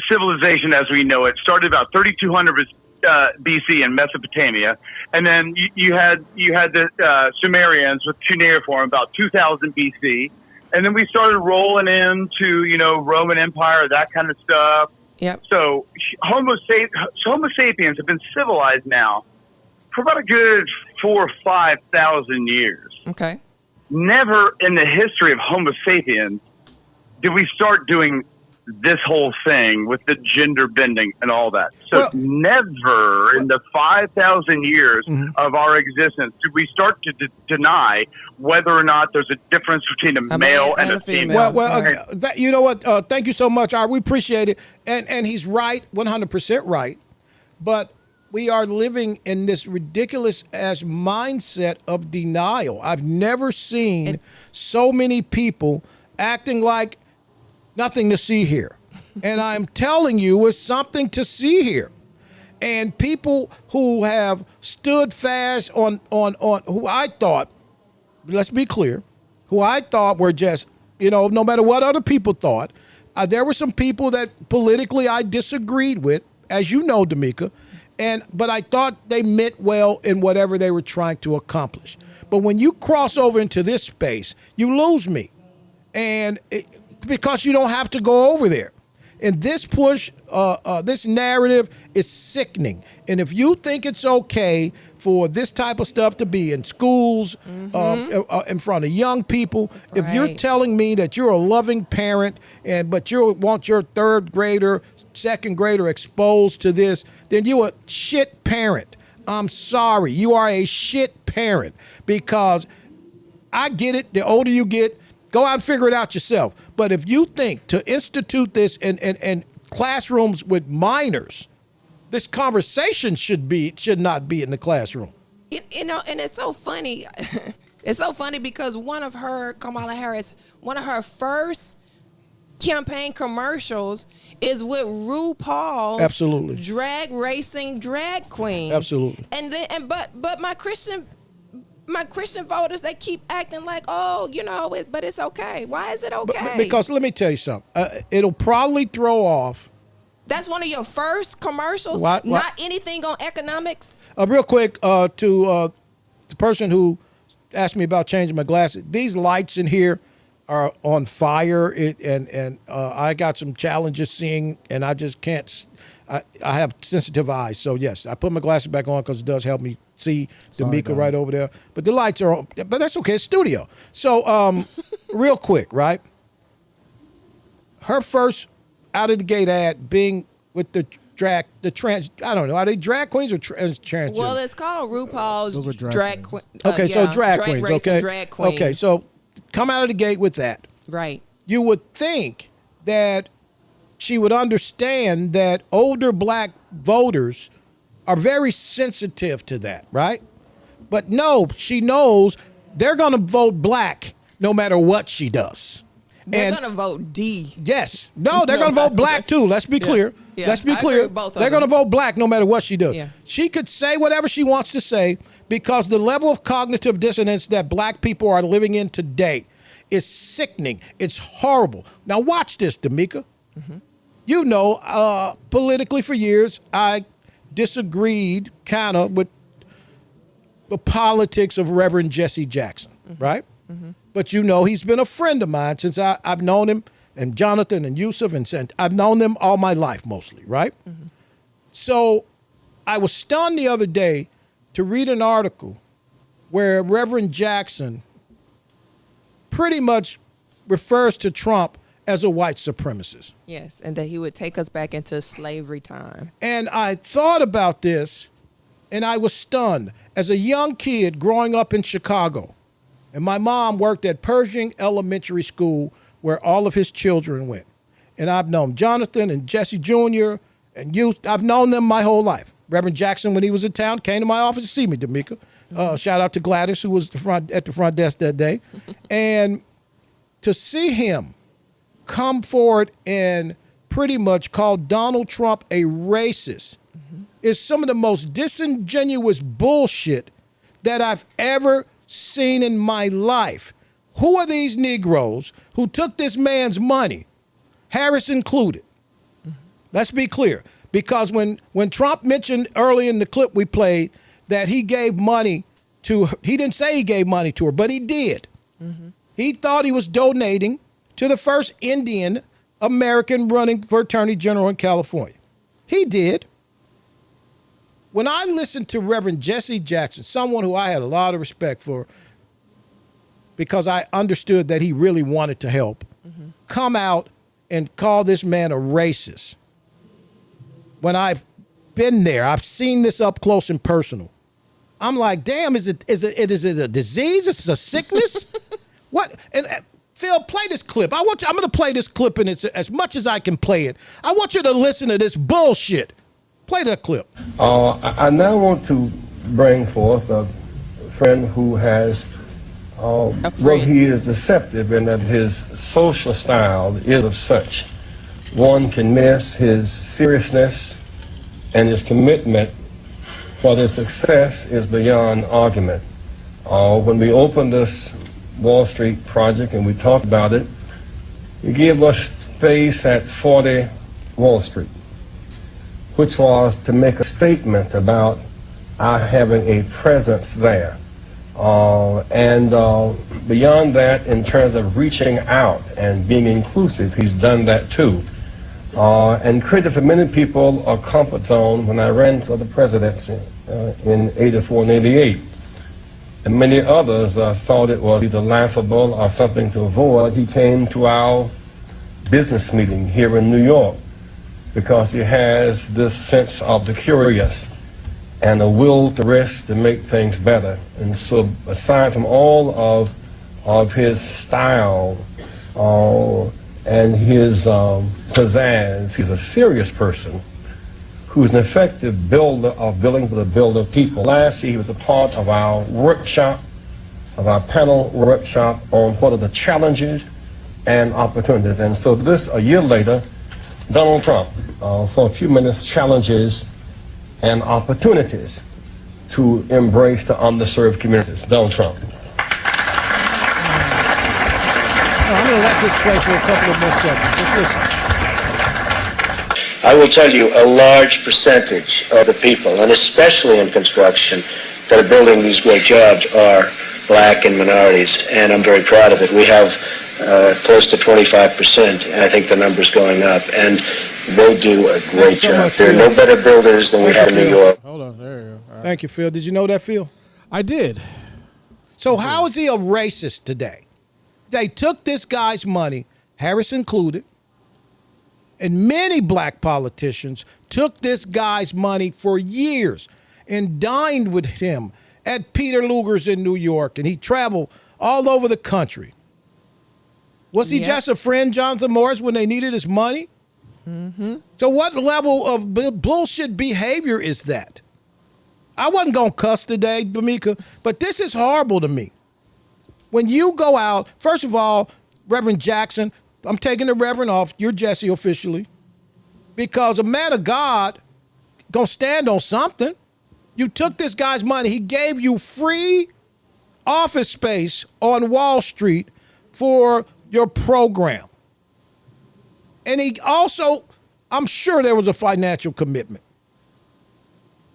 civilization as we know it started about 3,200 BC in Mesopotamia, and then you had the Sumerians with cuneiform about 2000 BC, and then we started rolling into Roman Empire, that kind of stuff. Yep. So Homo sapiens have been civilized now for about a good 4,000 or 5,000 years. Okay. Never in the history of Homo sapiens did we start doing this whole thing with the gender bending and all that. So never in the 5,000 years of our existence did we start to deny whether or not there's a difference between a male and a female. You know what? Thank you so much, Art. We appreciate it. And he's right, 100% right. But we are living in this ridiculous ass mindset of denial. I've never seen so many people acting like nothing to see here. And I'm telling you, it's something to see here. And people who have stood fast on who I thought, let's be clear, who I thought were just, no matter what other people thought, there were some people that politically I disagreed with, as you know, Demica, but I thought they meant well in whatever they were trying to accomplish. But when you cross over into this space, you lose me. And because you don't have to go over there. And this push, this narrative is sickening. And if you think it's okay for this type of stuff to be in schools, in front of young people, if you're telling me that you're a loving parent but you want your third grader, second grader exposed to this, then you a shit parent. I'm sorry. You are a shit parent, because I get it. The older you get, go out and figure it out yourself. But if you think to institute this in classrooms with minors, this conversation should not be in the classroom. You know, and it's so funny. It's so funny because Kamala Harris, one of her first campaign commercials is with RuPaul's Absolutely. drag racing drag queen. Absolutely. But my Christian voters, they keep acting like, oh, you know, but it's okay. Why is it okay? Because let me tell you something. It'll probably throw off. That's one of your first commercials. What? Not anything on economics. Real quick, to the person who asked me about changing my glasses. These lights in here are on fire, and I got some challenges seeing, and I just can't. I have sensitive eyes, so yes, I put my glasses back on because it does help me see Demica right over there. But the lights are on, but that's okay. It's studio. So real quick, right? Her first out of the gate ad being with the trans. I don't know. Are they drag queens or trans? Well, it's called RuPaul's drag queen. Okay, so drag queens. Okay, drag queens. Okay, so come out of the gate with that. Right. You would think that she would understand that older black voters are very sensitive to that, right? But no, she knows they're going to vote black no matter what she does. They're going to vote D. Yes. No, they're going to vote black too. Let's be clear. Yeah. Let's be I clear. agree with both of They're going to them. vote black no matter what she does. Yeah. She could say whatever she wants to say because the level of cognitive dissonance that black people are living in today is sickening. It's horrible. Now watch this, Demica. You know, politically for years, I disagreed kind of with the politics of Reverend Jesse Jackson, right? But you know, he's been a friend of mine since I've known him, and Jonathan and Yusuf, and I've known them all my life mostly, right? So I was stunned the other day to read an article where Reverend Jackson pretty much refers to Trump as a white supremacist. Yes, and that he would take us back into slavery time. And I thought about this, and I was stunned. As a young kid growing up in Chicago, and my mom worked at Pershing Elementary School where all of his children went. And I've known Jonathan and Jesse Jr. and you. I've known them my whole life. Reverend Jackson, when he was in town, came to my office to see me, Demica. Shout out to Gladys, who was at the front desk that day. And to see him come forward and pretty much call Donald Trump a racist is some of the most disingenuous bullshit that I've ever seen in my life. Who are these Negroes who took this man's money, Harris included? Let's be clear. Because when Trump mentioned early in the clip we played that he gave money to her, he didn't say he gave money to her, but he did. He thought he was donating to the first Indian American running for Attorney General in California. He did. When I listened to Reverend Jesse Jackson, someone who I had a lot of respect for because I understood that he really wanted to help, come out and call this man a racist. When I've been there, I've seen this up close and personal. I'm like, damn, is it a disease? Is it a sickness? What? And Phil, play this clip. I'm going to play this clip, and it's as much as I can play it. I want you to listen to this bullshit. Play that clip. I now want to bring forth a friend who has, well, he is deceptive in that his social style is of such. One can miss his seriousness, and his commitment for their success is beyond argument. When we opened this Wall Street project and we talked about it, he gave us space at 40 Wall Street, which was to make a statement about our having a presence there. And beyond that, in terms of reaching out and being inclusive, he's done that too. and created for many people a comfort zone when I ran for the presidency in 84 and 88. And many others thought it was either laughable or something to avoid. He came to our business meeting here in New York because he has this sense of the curious and a will to risk to make things better. And so aside from all of his style and his pizzazz, he's a serious person who's an effective builder of building for the builder people. Last year he was a part of our workshop, of our panel workshop on what are the challenges and opportunities. And so this, a year later, Donald Trump, for a few minutes, challenges and opportunities to embrace the underserved communities. Donald Trump. I'm going to let this play for a couple of more seconds. Just listen. I will tell you, a large percentage of the people, and especially in construction, that are building these great jobs are black and minorities, and I'm very proud of it. We have close to 25%, and I think the number's going up, and they do a great job. There are no better builders than we have in New York. Hold on, there you go. All right. Thank you, Phil. Did you know that, Phil? I did. So how is he a racist today? They took this guy's money, Harris included, and many black politicians took this guy's money for years and dined with him at Peter Luger's in New York, and he traveled all over the country. Was he just a friend, Jonathan Morris, when they needed his money? Mm-hmm. So what level of bullshit behavior is that? I wasn't going to cuss today, Demica, but this is horrible to me. When you go out, first of all, Reverend Jackson, I'm taking the Reverend off. You're Jesse officially. Because a man of God going to stand on something. You took this guy's money. He gave you free office space on Wall Street for your program. And he also, I'm sure there was a financial commitment.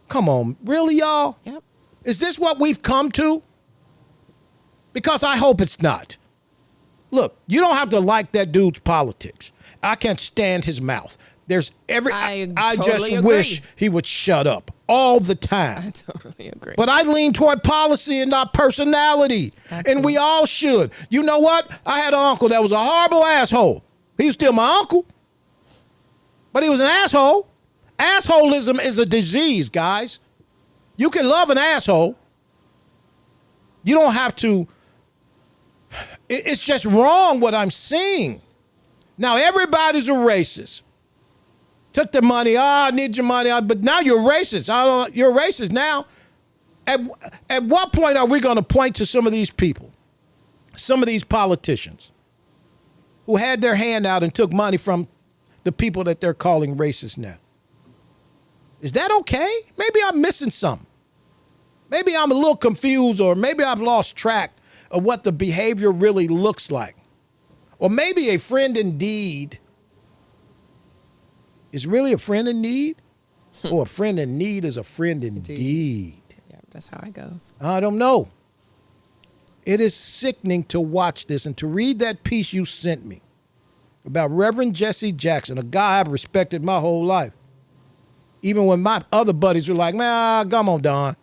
Come on, really, y'all? Yep. Is this what we've come to? Because I hope it's not. Look, you don't have to like that dude's politics. I can't stand his mouth. There's I totally just agree. wish he would shut up all the time. I totally agree. But I lean toward policy and not personality. Absolutely. And we all should. You know what? I had an uncle that was a horrible asshole. He was still my uncle. But he was an asshole. Assholism is a disease, guys. You can love an asshole. You don't have to. It's just wrong what I'm seeing. Now, everybody's a racist. Took the money. I need your money. But now you're racist. You're a racist now. At what point are we going to point to some of these people, some of these politicians who had their hand out and took money from the people that they're calling racist now? Is that okay? Maybe I'm missing something. Maybe I'm a little confused, or maybe I've lost track of what the behavior really looks like. Or maybe a friend in need is really a friend in need, or a friend in need is a friend indeed. Yeah, that's how it goes. I don't know. It is sickening to watch this and to read that piece you sent me about Reverend Jesse Jackson, a guy I've respected my whole life. Even when my other buddies were like, man, come on, Don.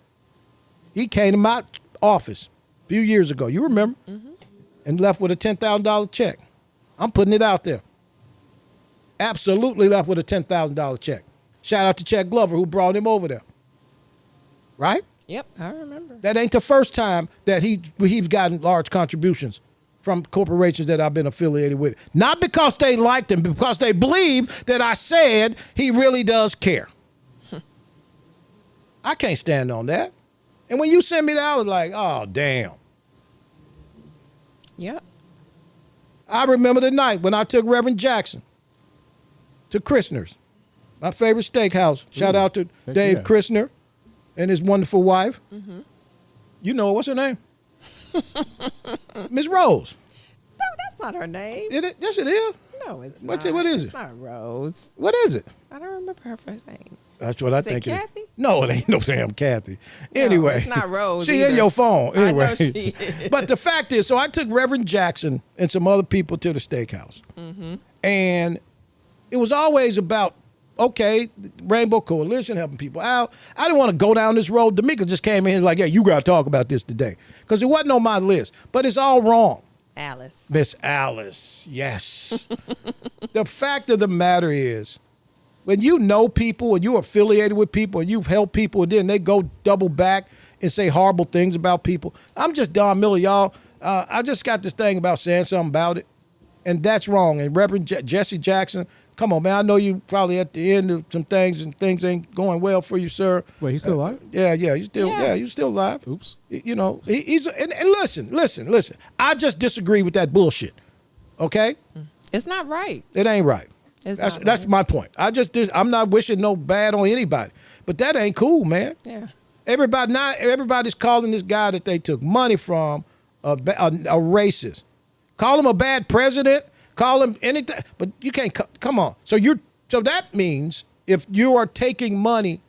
He came to my office a few years ago. You remember? Mm-hmm. And left with a $10,000 check. I'm putting it out there. Absolutely left with a $10,000 check. Shout out to Chet Glover who brought him over there. Right? Yep, I remember. That ain't the first time that he's gotten large contributions from corporations that I've been affiliated with. Not because they liked him, but because they believe that I said he really does care. I can't stand on that. And when you sent me that, I was like, oh, damn. Yep. I remember the night when I took Reverend Jackson to Christner's, my favorite steakhouse. Shout out to Dave Christner and his wonderful wife. Mm-hmm. You know, what's her name? Miss Rose. No, that's not her name. Yes, it is. No, it's What not. is it? It's not Rose. What is it? I don't remember her first name. That's what I think. Kathy? No, it ain't no damn Kathy. Anyway. No, it's not Rose She either. in your phone. Anyway. I know she is. But the fact is, so I took Reverend Jackson and some other people to the steakhouse. Mm-hmm. And It was always about, okay, Rainbow Coalition helping people out. I didn't want to go down this road. Demica just came in and was like, yeah, you got to talk about this today. Because it wasn't on my list. But it's all wrong. Alice. Miss Alice, yes. The fact of the matter is, when you know people and you're affiliated with people and you've helped people and then they go double back and say horrible things about people. I'm just Don Miller, y'all. I just got this thing about saying something about it, and that's wrong. And Reverend Jesse Jackson, come on, man. I know you probably at the end of some things and things ain't going well for you, sir. Wait, he's still alive? Yeah, you're still alive. Oops. You know, he's and listen. I just disagree with that bullshit. Okay? It's not right. It ain't right. That's That's my point. I'm not wishing no bad on anybody, but that ain't cool, man. Yeah. Everybody's calling this guy that they took money from a racist. Call him a bad president. Call him anything, but you can't. Come on. So that means if you are taking money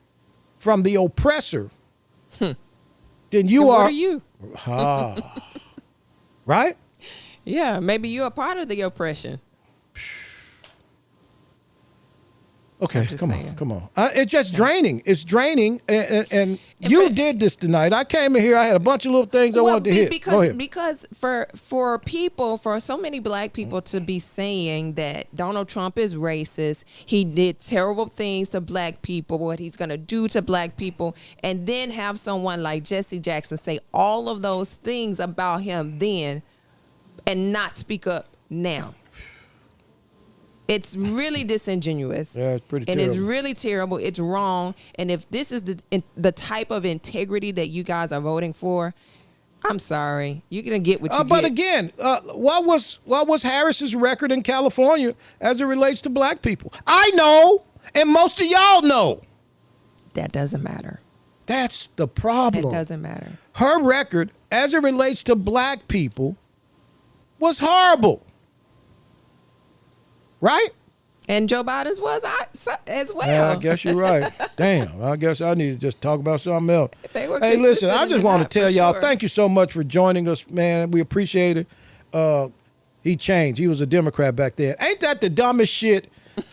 from the oppressor, then you What are. are you? Right? Yeah, maybe you're a part of the oppression. Okay, come on. It's just draining. It's draining, and you did this tonight. I came in here. I had a bunch of little things I wanted to hit. Go ahead. Because for so many black people to be saying that Donald Trump is racist, he did terrible things to black people, what he's going to do to black people, and then have someone like Jesse Jackson say all of those things about him then and not speak up now. It's really disingenuous. Yeah, it's pretty and terrible. it's really terrible. It's wrong. And if this is the type of integrity that you guys are voting for, I'm sorry. You're going to get what you But get. again, what was Harris's record in California as it relates to black people? I know, and most of y'all know. That doesn't matter. That's the problem. It doesn't matter. Her record as it relates to black people was horrible. Right? And Joe Biden's was as well. Yeah, I guess you're right. Damn, I guess I need to just talk about something else. They were Hey, listen, I consistent just in want that, to tell for y'all, sure. thank you so much for joining us, man. We appreciate it. He changed. He was a Democrat back then. Ain't that the dumbest shit?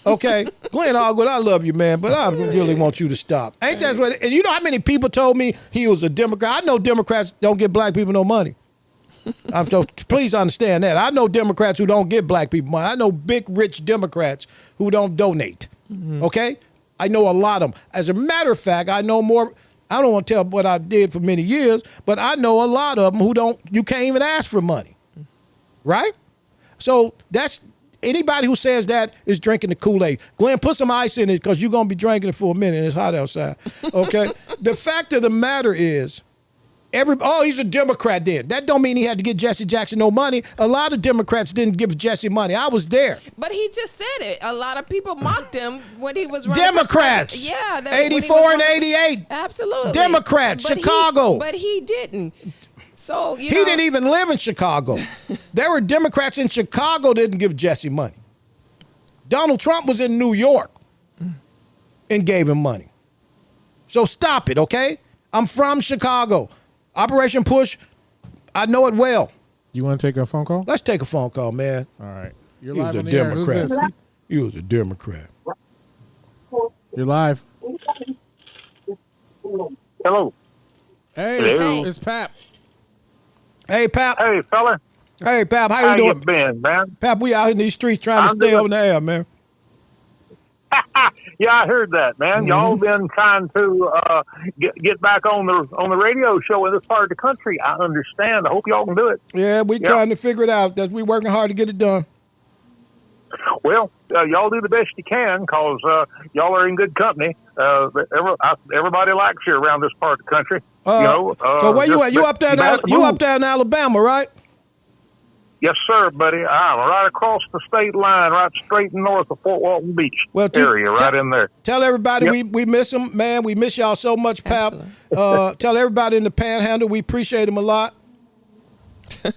Okay, Glenn Ogwood, I love you, man, but I really want you to stop. Ain't that what? And you know how many people told me he was a Democrat? I know Democrats don't give black people no money. So please understand that. I know Democrats who don't give black people money. I know big, rich Democrats who don't donate. Okay? I know a lot of them. As a matter of fact, I know more. I don't want to tell what I did for many years, but I know a lot of them who don't, you can't even ask for money. Right? So that's, anybody who says that is drinking the Kool-Aid. Glenn, put some ice in it because you're going to be drinking it for a minute. It's hot outside. Okay? The fact of the matter is, he's a Democrat then. That don't mean he had to give Jesse Jackson no money. A lot of Democrats didn't give Jesse money. I was there. But he just said it. A lot of people mocked him when he was running Democrats. For yeah. 84 and 88. Absolutely. Democrats, Chicago. But he didn't. So, He didn't even live in Chicago. There were Democrats in Chicago that didn't give Jesse money. Donald Trump was in New York and gave him money. So stop it, okay? I'm from Chicago. Operation Push, I know it well. You want to take a phone call? Let's take a phone call, man. All right. You're He live was on a the air. Who's Democrat. this? He was a Democrat. You're live. Hello. Hey, Hello. it's Pap. Hey, Pap. Hey, fella. Hey, Pap. How you How doing? you been, man? Pap, we out in these streets trying to I'm stay doing- on the air, man. Yeah, I heard that, man. Y'all been trying to get back on the radio show in this part of the country. I understand. I hope y'all can do it. Yeah, we trying to figure it out. We working hard to get it done. Well, y'all do the best you can because y'all are in good company. Everybody likes you around this part of the country. So where you at? You up there? You up there in Alabama, right? Yes, sir, buddy. I'm right across the state line, right straight north of Fort Walton Beach area, right in there. Tell everybody Yep. we miss them, man. We miss y'all so much, Pap. Tell everybody in the Panhandle we appreciate them a lot.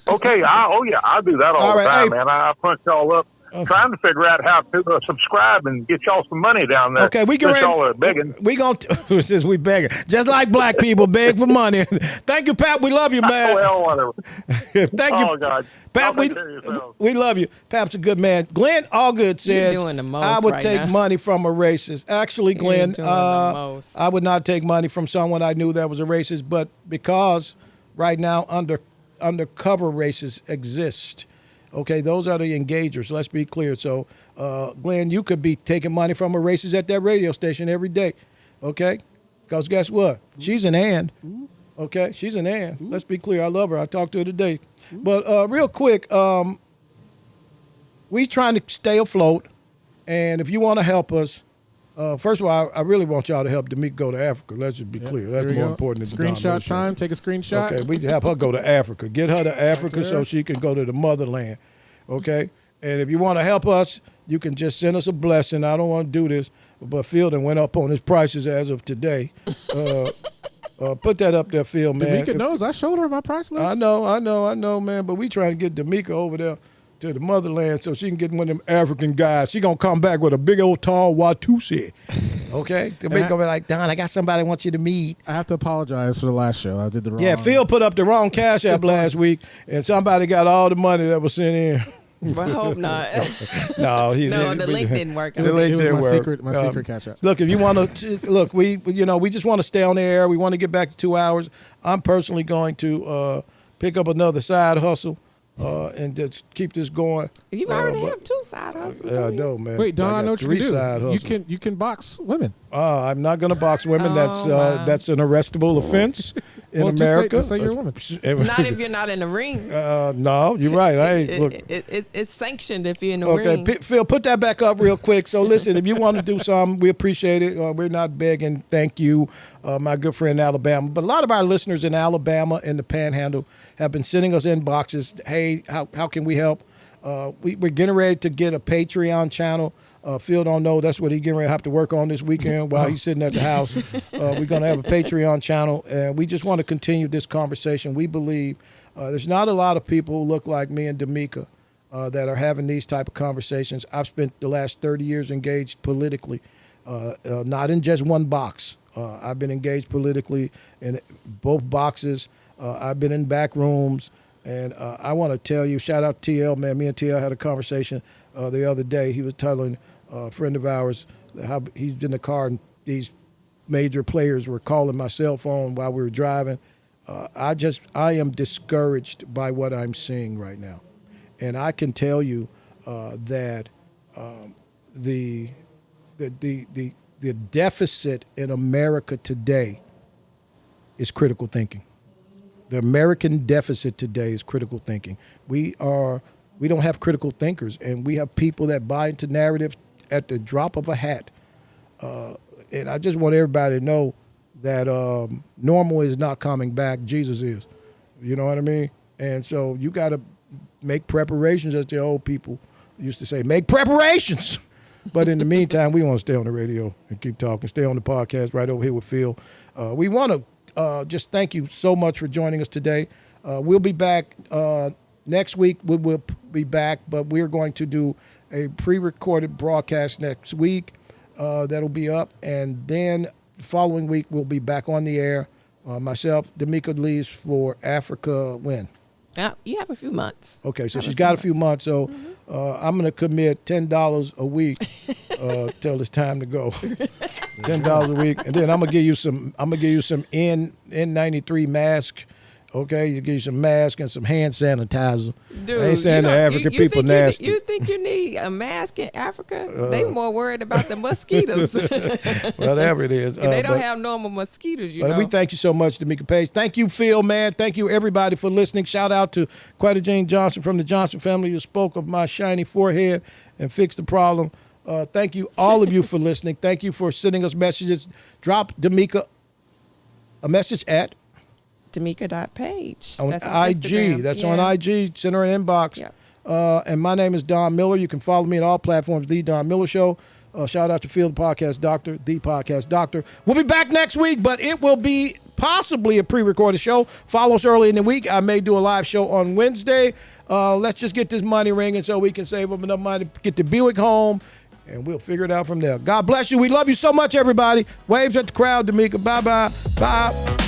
Okay. I do that all All the right, time, hey. man. I punch y'all up. trying to figure out how to subscribe and get y'all some money down there. Okay, we can. Y'all are begging. We gonna since we begging, just like black people beg for money. Thank you, Pap. We love you, man. Well, whatever. Thank you. Oh God, Pap. We love you. Pap's a good man. Glenn Allgood says, You're doing the most I would right take now. money from a racist. Actually, Glenn, doing the most. I would not take money from someone I knew that was a racist, but because right now undercover racists exist. Okay, those are the engagers. Let's be clear. So, Glenn, you could be taking money from a racist at that radio station every day. Okay, because guess what? She's an and. Okay, she's an and. Let's be clear. I love her. I talked to her today. But real quick, we trying to stay afloat, and if you want to help us, first of all, I really want y'all to help Demica go to Africa. Let's just be clear. That's more important than the Don Screenshot Miller show. time. Take a screenshot. Okay, we help her go to Africa. Get her to Africa so she can go to the motherland. Okay, and if you want to help us, you can just send us a blessing. I don't want to do this, but Phil done went up on his prices as of today. Put that up there, Phil, man. Demica knows. I showed her my price list. I know, man. But we trying to get Demica over there to the motherland so she can get one of them African guys. She gonna come back with a big old tall Watusi. Okay? Demica gonna be like, Don, I got somebody I want you to meet. I have to apologize for the last show. I did the wrong. Yeah, Phil put up the wrong cash app last week, and somebody got all the money that was sent in. I hope not. No, the link didn't work. The link didn't work. My secret cash app. Look, if you want to, look, we just want to stay on the air. We want to get back to 2 hours. I'm personally going to pick up another side hustle and just keep this going. You already have 2 side hustles. Yeah, I know, man. Wait, Don, I know what you can 3 side do. hustles. You can box women. I'm not going to box women. That's an arrestable offense in America. Just say you're a woman. Not if you're not in the ring. No, you're right. I ain't, look. It's sanctioned if you're in the ring. Okay, Phil, put that back up real quick. So listen, if you want to do something, we appreciate it. We're not begging. Thank you, my good friend in Alabama. But a lot of our listeners in Alabama and the Panhandle have been sending us inboxes. Hey, how can we help? We're getting ready to get a Patreon channel. Phil don't know that's what he's getting ready to have to work on this weekend while he's sitting at the house. We're going to have a Patreon channel, and we just want to continue this conversation. We believe there's not a lot of people who look like me and Demica that are having these type of conversations. I've spent the last 30 years engaged politically, not in just one box. I've been engaged politically in both boxes. I've been in back rooms, and I want to tell you, shout out to TL, man. Me and TL had a conversation the other day. He was telling a friend of ours how he's in the car and these major players were calling my cell phone while we were driving. I am discouraged by what I'm seeing right now. And I can tell you that the deficit in America today is critical thinking. The American deficit today is critical thinking. We don't have critical thinkers, and we have people that buy into narrative at the drop of a hat. And I just want everybody to know that normal is not coming back. Jesus is. You know what I mean? And so you got to make preparations, as the old people used to say, make preparations. But in the meantime, we want to stay on the radio and keep talking, stay on the podcast right over here with Phil. We want to just thank you so much for joining us today. We'll be back next week. We will be back, but we're going to do a pre-recorded broadcast next week that'll be up. And then the following week, we'll be back on the air. Myself, Demica leaves for Africa when? You have a few months. Okay, so she's got a few months. So I'm going to commit $10 a week till it's time to go. $10 a week, and then I'm gonna give you some N93 mask. Okay, you give you some mask and some hand sanitizer. Dude, I ain't saying the African people nasty. You think you need a mask in Africa? They more worried about the mosquitoes. Whatever it is. They don't have normal mosquitoes, you know. We thank you so much, Demica Page. Thank you, Phil, man. Thank you, everybody, for listening. Shout out to Quetta Jane Johnson from the Johnson family who spoke of my shiny forehead and fixed the problem. Thank you, all of you, for listening. Thank you for sending us messages. Drop Demica a message at Demica.page. on That's on IG. Instagram. That's on IG. Send her an inbox. Yeah. And my name is Don Miller. You can follow me on all platforms, The Don Miller Show. Shout out to Phil, the Podcast Doctor, The Podcast Doctor. We'll be back next week, but it will be possibly a pre-recorded show. Follow us early in the week. I may do a live show on Wednesday. Let's just get this money ringing so we can save up enough money to get the Buick home, and we'll figure it out from there. God bless you. We love you so much, everybody. Waves at the crowd, Demica. Bye-bye. Bye.